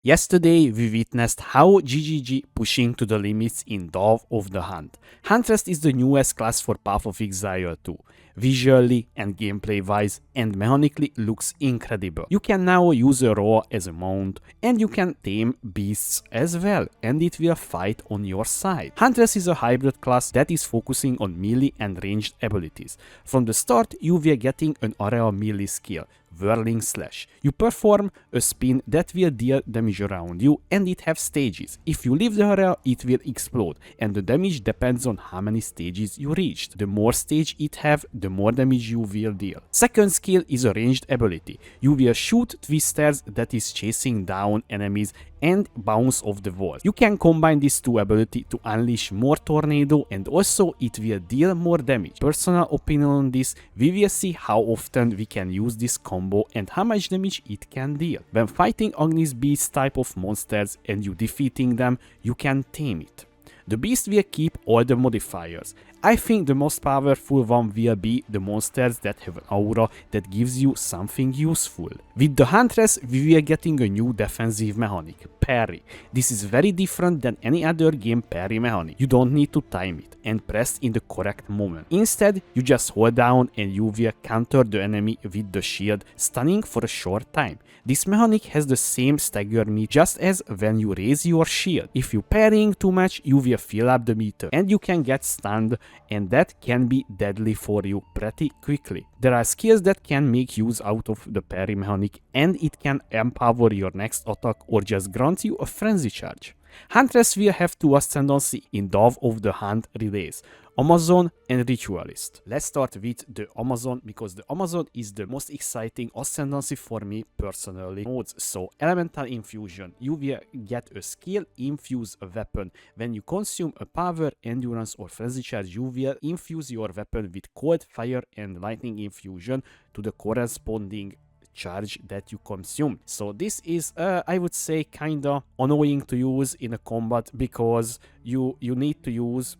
Yesterday, we witnessed how GGG pushing to the limits in Dawn of the Hunt. Huntress is the newest class for Path of Exile 2. Visually and gameplay-wise and mechanically looks incredible. You can now use a raw as a mount, and you can tame beasts as well, and it will fight on your side. Huntress is a hybrid class that is focusing on melee and ranged abilities. From the start, you will getting an area melee skill, Whirling Slash. You perform a spin that will deal damage around you, and it has stages. If you leave the area, it will explode, and the damage depends on how many stages you reached. The more stage it have, the more damage you will deal. Second skill is a ranged ability. You will shoot twisters that is chasing down enemies and bounce off the wall. You can combine these two abilities to unleash more tornado, and also it will deal more damage. Personal opinion on this, we will see how often we can use this combo and how much damage it can deal. When fighting Agnes Beast type of monsters and you defeating them, you can tame it. The beast will keep all the modifiers. I think the most powerful one will be the monsters that have an aura that gives you something useful. With the Huntress, we are getting a new defensive mechanic, parry. This is very different than any other game parry mechanic. You don't need to time it and press in the correct moment. Instead, you just hold down and you will counter the enemy with the shield, stunning for a short time. This mechanic has the same stagger meter just as when you raise your shield. If you parrying too much, you will fill up the meter and you can get stunned, and that can be deadly for you pretty quickly. There are skills that can make use out of the parry mechanic, and it can empower your next attack or just grant you a frenzy charge. Huntress will have two ascendancies in Dawn of the Hunt release, Amazon and Ritualist. Let's start with the Amazon, because the Amazon is the most exciting ascendancy for me personally. Modes. So Elemental Infusion, you will get a skill infuse a weapon. When you consume a power, endurance or frenzy charge, you will infuse your weapon with cold, fire and lightning infusion to the corresponding charge that you consume. So this is I would say kinda annoying to use in a combat, because you need to use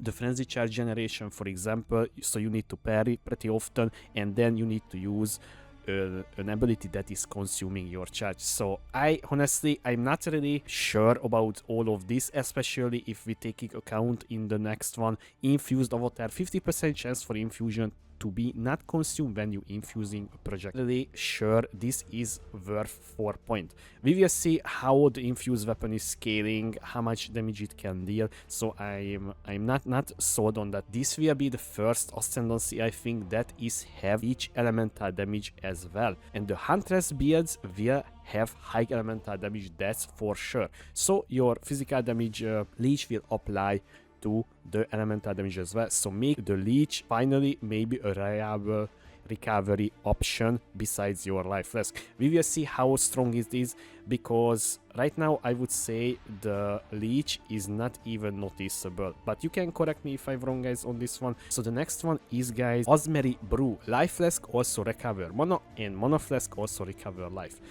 the frenzy charge generation, for example, so you need to parry pretty often, and then you need to use an ability that is consuming your charge. So I'm not really sure about all of this, especially if we take into account in the next one, infused avatar, 50% chance for infusion to be not consumed when you infusing a project. Really sure this is worth 4 points. We will see how the infused weapon is scaling, how much damage it can deal. So I'm not sold on that. This will be the first ascendancy, I think, that is have each elemental damage as well. And the Huntress builds will have high elemental damage, that's for sure. So your physical damage leech will apply to the elemental damage as well. So make the leech finally maybe a reliable recovery option besides your life flask. We will see how strong it is, because right now I would say the leech is not even noticeable, but you can correct me if I'm wrong, guys, on this one. So the next one is, guys, Osmeri Brew. Life flask also recover mana, and mana flask also recover life.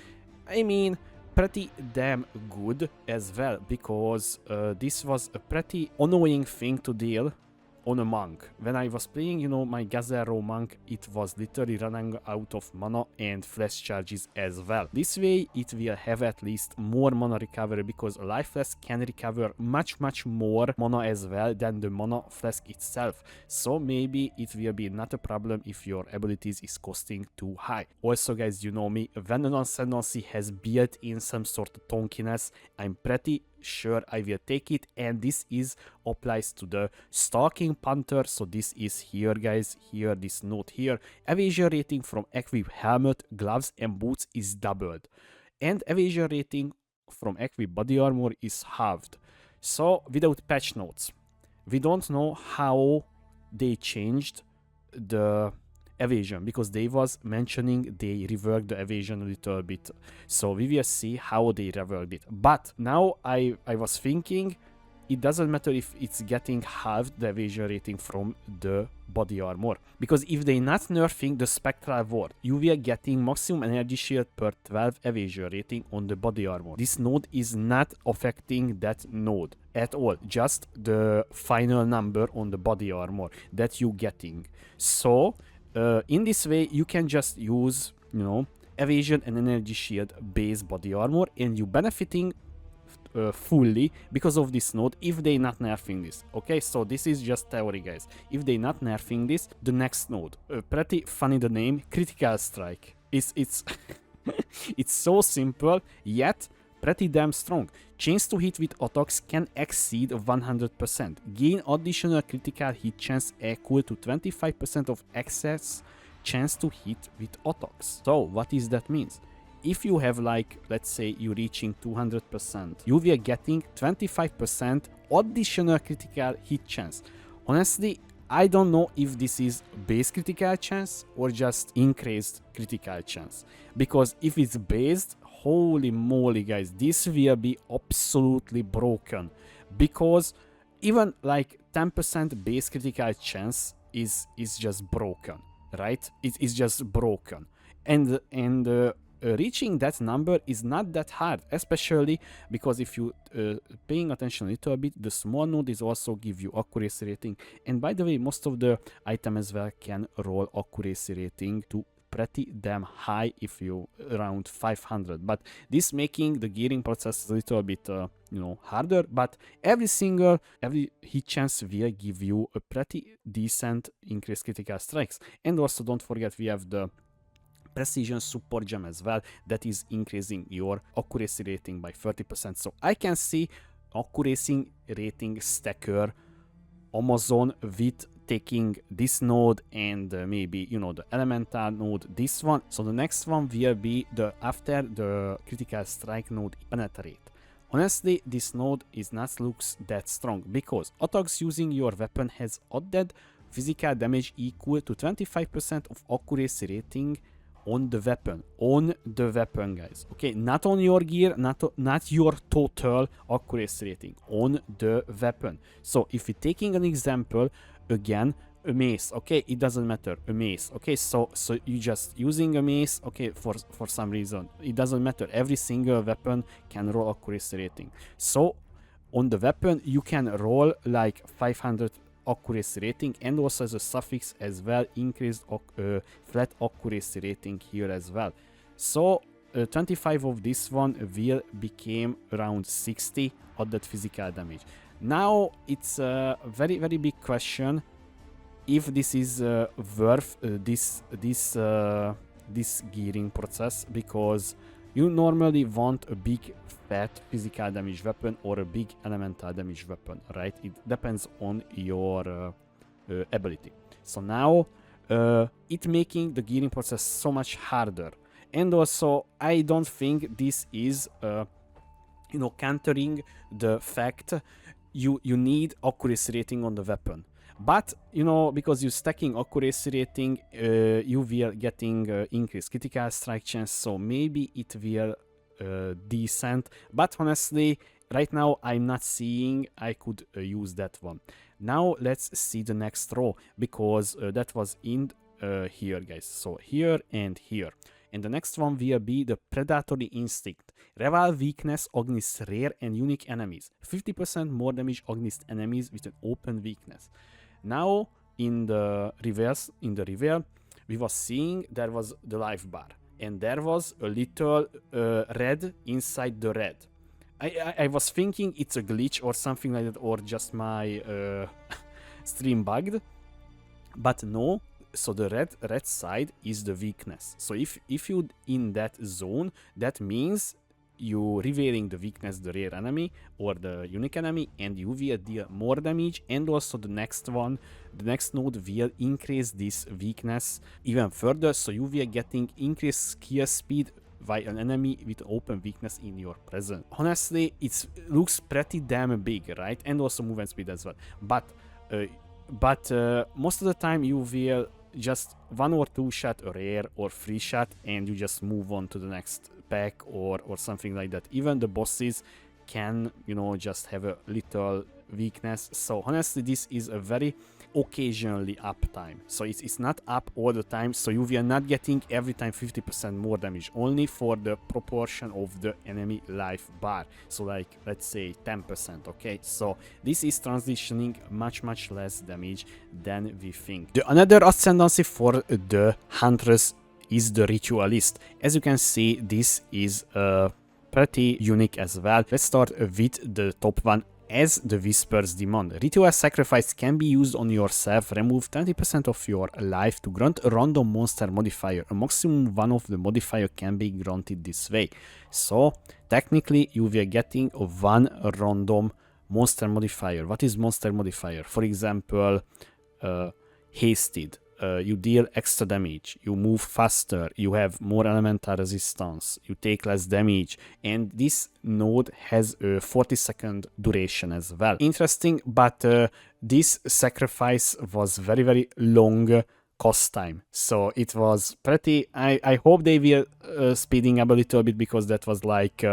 I mean, pretty damn good as well, because this was a pretty annoying thing to deal on a monk. When I was playing, you know, my Gazero monk, it was literally running out of mana and flash charges as well. This way it will have at least more mana recovery, because a life flask can recover much more mana as well than the mana flask itself. So maybe it will be not a problem if your abilities is costing too high. Also, guys, you know me, when an ascendancy has built in some sort of tonkiness, I'm pretty sure I will take it, and this is applies to the Stalking Panther. So this is here, guys, here, this note here. Evasion rating from equip helmet, gloves and boots is doubled, and evasion rating from equip body armor is halved. So without patch notes, we don't know how they changed the evasion, because they was mentioning they reworked the evasion a little bit. So we will see how they reworked it. But now I was thinking it doesn't matter if it's getting halved the evasion rating from the body armor, because if they not nerfing the spectral ward, you will getting maximum energy shield per 12 evasion rating on the body armor. This node is not affecting that node at all, just the final number on the body armor that you getting. So in this way you can just use, you know, evasion and energy shield base body armor, and you benefiting fully because of this node if they not nerfing this. Okay, so this is just theory, guys. If they not nerfing this, the next node, pretty funny the name, critical strike. It's it's so simple yet pretty damn strong. Chance to hit with attacks can exceed 100%. Gain additional critical hit chance equal to 25% of excess chance to hit with attacks. So what is that means? If you have, like, let's say you reaching 200%, you will getting 25% additional critical hit chance. Honestly, I don't know if this is base critical chance or just increased critical chance. Because if it's based, holy moly, guys, this will be absolutely broken. Because even like 10% base critical chance is just broken, right? It is just broken. And reaching that number is not that hard, especially because if you paying attention a little bit, the small node is also give you accuracy rating. And by the way, most of the item as well can roll accuracy rating to pretty damn high if you around 500. But this making the gearing process a little bit harder. But every hit chance will give you a pretty decent increased critical strikes. And also don't forget we have the precision support gem as well that is increasing your accuracy rating by 30%. So I can see accuracy rating stacker Amazon with taking this node and maybe the elemental node, this one. So the next one will be the after the critical strike node penetrate. Honestly, this node is not looks that strong because attacks using your weapon has added physical damage equal to 25% of accuracy rating on the weapon, guys. Okay, not on your gear, not your total accuracy rating, on the weapon. So if you're taking an example, again, a mace, okay, it doesn't matter, a mace, okay, so you just using a mace, okay, for some reason, it doesn't matter, every single weapon can roll accuracy rating. So on the weapon you can roll like 500 accuracy rating, and also as a suffix as well, increased flat accuracy rating here as well. So 25 of this one will became around 60 of that physical damage. Now it's a very big question if this is worth this gearing process, because you normally want a big fat physical damage weapon or a big elemental damage weapon, right? It depends on your ability. So now it making the gearing process so much harder, and also I don't think this is countering the fact you need accuracy rating on the weapon. But because you're stacking accuracy rating, you will getting increased critical strike chance, so maybe it will decent. But honestly, right now I'm not seeing I could use that one. Now let's see the next row, because that was in here, guys. So here and here. And the next one will be the Predatory Instinct. Rival weakness against rare and unique enemies. 50% more damage against enemies with an open weakness. Now in the reverse, we was seeing there was the life bar, and there was a little red inside the red. I was thinking it's a glitch or something like that, or just my stream bugged, but no. So the red side is the weakness. So if you in that zone, that means you revealing the weakness, the rare enemy or the unique enemy, and you will deal more damage. And also the next node will increase this weakness even further, so you will getting increased skill speed by an enemy with open weakness in your presence. Honestly, it looks pretty damn big, right? And also movement speed as well. But most of the time you will just 1 or 2 shot a rare or 3 shot, and you just move on to the next pack or something like that. Even the bosses can just have a little weakness. So honestly, this is a very occasionally up time, so it's not up all the time. So you will not getting every time 50% more damage, only for the proportion of the enemy life bar. So like let's say 10%. Okay, so this is transitioning much less damage than we think. The another ascendancy for the Huntress is the Ritualist. As you can see, this is pretty unique as well. Let's start with the top one, as the Whispers Demon. Ritual Sacrifice can be used on yourself. Remove 20% of your life to grant a random monster modifier. A maximum one of the modifier can be granted this way. So technically you will getting a one random monster modifier. What is monster modifier? For example, hasted. You deal extra damage, you move faster, you have more elemental resistance, you take less damage, and this node has a 40-second duration as well. Interesting, but this sacrifice was very long cost time, so it was pretty. I hope they will speeding up a little bit, because that was like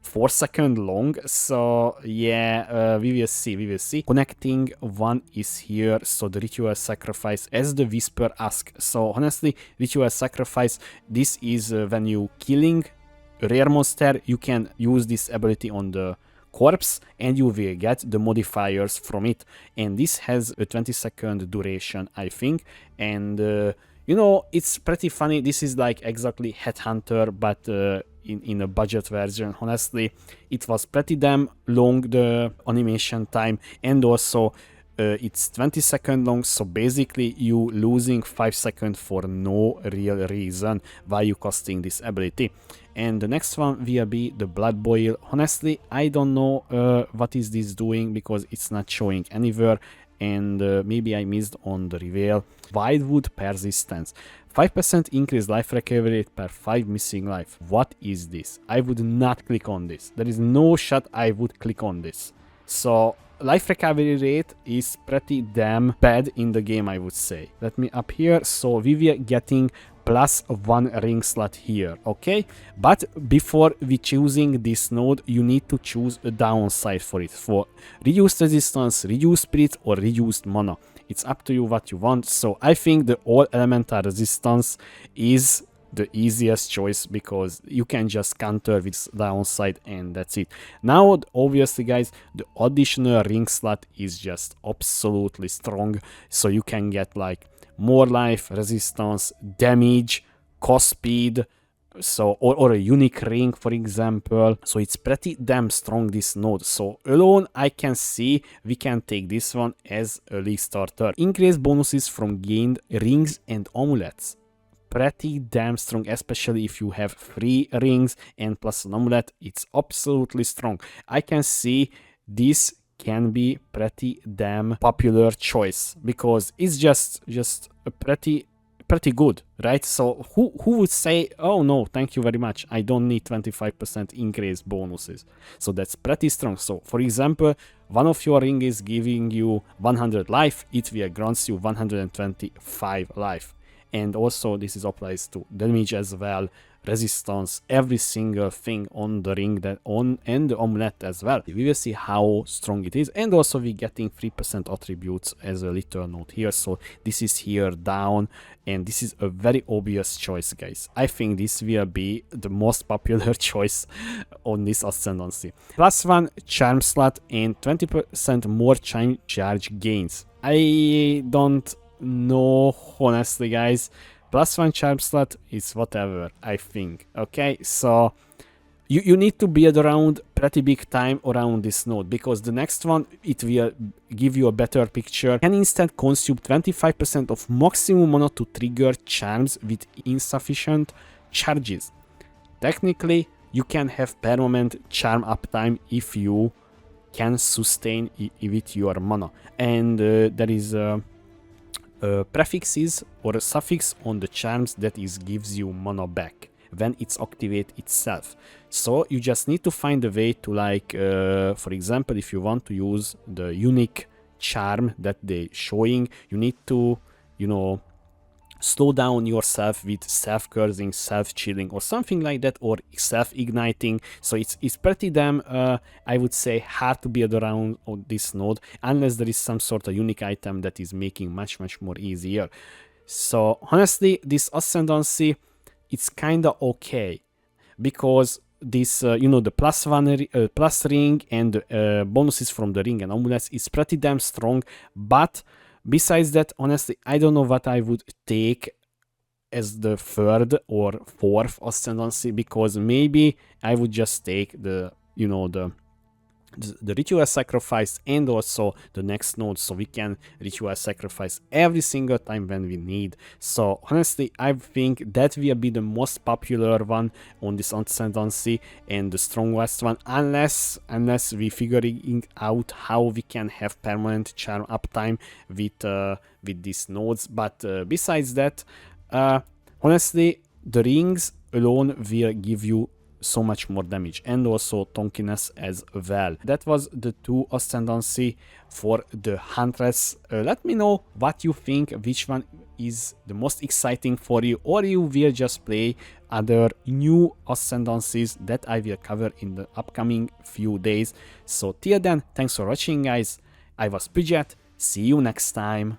4 seconds long. So yeah, we will see. Connecting one is here, so the Ritual Sacrifice, as the Whisper asks. So honestly, Ritual Sacrifice, this is when you killing a rare monster, you can use this ability on the corpse and you will get the modifiers from it, and this has a 20-second duration, I think. And you know, it's pretty funny. This is like exactly Headhunter, but in a budget version. Honestly, it was pretty damn long, the animation time, and also it's 20 seconds long, so basically you losing 5 seconds for no real reason why you casting this ability. And the next one will be the Blood Boil. Honestly, I don't know what is this doing, because it's not showing anywhere, and maybe I missed on the reveal. Wildwood Persistence. 5% increased life recovery rate per 5 missing life. What is this? I would not click on this. There is no shot I would click on this. So life recovery rate is pretty damn bad in the game, I would say. Let me up here. So we were getting +1 ring slot here, okay? But before we choosing this node, you need to choose a downside for it, for reduced resistance, reduced spirit, or reduced mana. It's up to you what you want. So I think the all elemental resistance is the easiest choice, because you can just counter with downside and that's it. Now obviously guys, the additional ring slot is just absolutely strong, so you can get like more life, resistance, damage, cost speed, so or a unique ring, for example. So it's pretty damn strong, this node. So alone I can see we can take this one as a league starter. Increase bonuses from gained rings and amulets. Pretty damn strong, especially if you have 3 rings and plus an amulet. It's absolutely strong. I can see this can be pretty damn popular choice, because it's just a pretty good, right? So who would say, oh no, thank you very much, I don't need 25% increase bonuses? So that's pretty strong. So for example, one of your ring is giving you 100 life, it will grants you 125 life. And also this is applies to damage as well, resistance, every single thing on the ring, that on, and the amulet as well. We will see how strong it is. And also we getting 3% attributes as a little note here. So this is here down, and this is a very obvious choice, guys. I think this will be the most popular choice on this ascendancy. +1 charm slot and 20% more charm charge gains. I don't know, honestly guys. +1 charm slot is whatever, I think. Okay, so you need to build around pretty big time around this node, because the next one, it will give you a better picture. Can instant consume 25% of maximum mana to trigger charms with insufficient charges. Technically you can have permanent charm uptime if you can sustain with your mana, and there is prefixes or a suffix on the charms that is gives you mana back when it's activate itself. So you just need to find a way to, like for example, if you want to use the unique charm that they showing, you need to, you know, slow down yourself with self-cursing, self-chilling, or something like that, or self-igniting. So it's pretty damn, I would say, hard to build around on this node, unless there is some sort of unique item that is making much more easier. So honestly, this ascendancy, it's kinda okay, because this, you know, the +1 plus ring and bonuses from the ring and amulets is pretty damn strong. But besides that, honestly, I don't know what I would take as the third or fourth ascendancy, because maybe I would just take the ritual sacrifice and also the next node, so we can ritual sacrifice every single time when we need. So honestly, I think that will be the most popular one on this ascendancy and the strongest one, unless we figuring out how we can have permanent charm uptime with these nodes. But besides that, honestly, the rings alone will give you so much more damage, and also tonkiness as well. That was the two ascendancy for the Huntress. Let me know what you think, which one is the most exciting for you, or you will just play other new ascendancies that I will cover in the upcoming few days. So till then, thanks for watching guys. I was Pidget, see you next time.